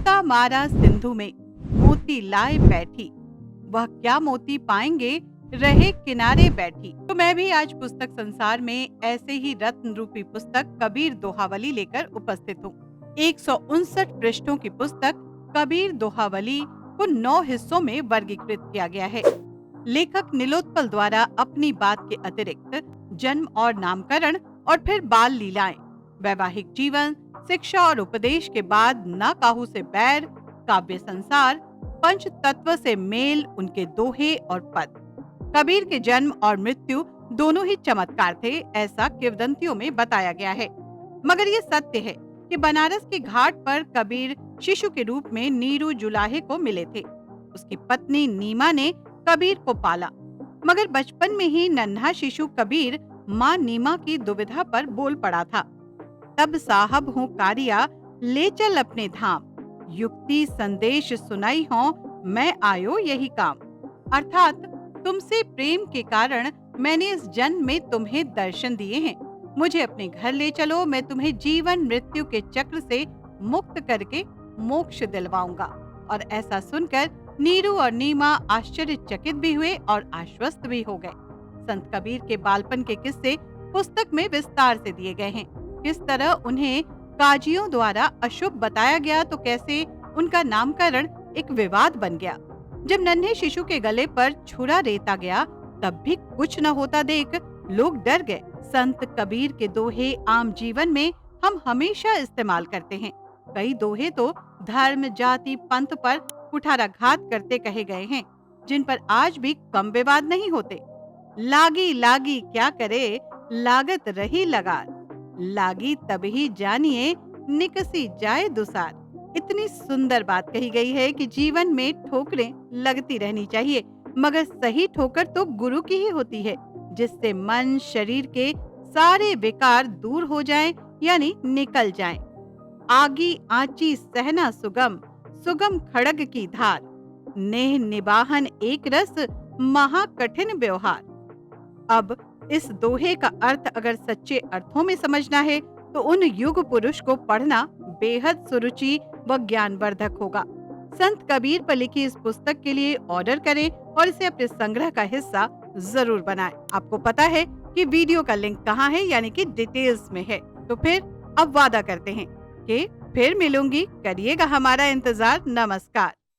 गोता मारा सिंधु में, मोती लाए बैठी, वह क्या मोती पाएंगे, रहे किनारे बैठी। तो मैं भी आज पुस्तक संसार में ऐसे ही रत्न रूपी पुस्तक कबीर दोहावली लेकर उपस्थित हूँ। 159 पृष्ठों की पुस्तक कबीर दोहावली को 9 हिस्सों में वर्गीकृत किया गया है। लेखक नीलोत्पल द्वारा अपनी बात के अतिरिक्त जन्म और नामकरण और फिर बाल लीलाएं, वैवाहिक जीवन, शिक्षा और उपदेश के बाद ना काहू से बैर, काव्य संसार, पंच तत्व से मेल, उनके दोहे और पद। कबीर के जन्म और मृत्यु दोनों ही चमत्कार थे, ऐसा किंवदंतियों में बताया गया है। मगर ये सत्य है कि बनारस के घाट पर कबीर शिशु के रूप में नीरू जुलाहे को मिले थे। उसकी पत्नी नीमा ने कबीर को पाला, मगर बचपन में ही नन्हा शिशु कबीर माँ नीमा की दुविधा पर बोल पड़ा था। तब साहब हूँ कारिया, ले चल अपने धाम, युक्ति संदेश सुनाई हो, मैं आयो यही काम। अर्थात तुमसे प्रेम के कारण मैंने इस जन्म में तुम्हें दर्शन दिए हैं, मुझे अपने घर ले चलो, मैं तुम्हें जीवन मृत्यु के चक्र से मुक्त करके मोक्ष दिलवाऊंगा। और ऐसा सुनकर नीरू और नीमा आश्चर्यचकित भी हुए और आश्वस्त भी हो गए। संत कबीर के बालपन के किस्से पुस्तक में विस्तार से दिए गए हैं। किस तरह उन्हें काजियों द्वारा अशुभ बताया गया तो कैसे उनका नामकरण एक विवाद बन गया। जब नन्हे शिशु के गले पर छुरा रेता गया तब भी कुछ न होता देख लोग डर गए। संत कबीर के दोहे आम जीवन में हम हमेशा इस्तेमाल करते हैं। कई दोहे तो धर्म, जाति, पंथ पर कुठाराघात करते कहे गए हैं, जिन पर आज भी कम विवाद नहीं होते। लागी लागी क्या करे, लागत रही लगार, लागी तभी जानिए, निकसी जाए दुसार। इतनी सुंदर बात कही गई है कि जीवन में ठोकरें लगती रहनी चाहिए, मगर सही ठोकर तो गुरु की ही होती है, जिससे मन शरीर के सारे विकार दूर हो जाएं, यानी निकल जाएं। आगी आंची सहना सुगम, सुगम खड़ग की धार, नेह निबाहन एक रस, महा कठिन व्यवहार। अब इस दोहे का अर्थ अगर सच्चे अर्थों में समझना है तो उन युग पुरुष को पढ़ना बेहद सुरुचि व ज्ञानवर्धक होगा। संत कबीर पर लिखी इस पुस्तक के लिए ऑर्डर करें और इसे अपने संग्रह का हिस्सा जरूर बनाएं। आपको पता है कि वीडियो का लिंक कहाँ है, यानी कि डिटेल्स में है। तो फिर अब वादा करते हैं कि फिर मिलूंगी, करिएगा हमारा इंतजार। नमस्कार।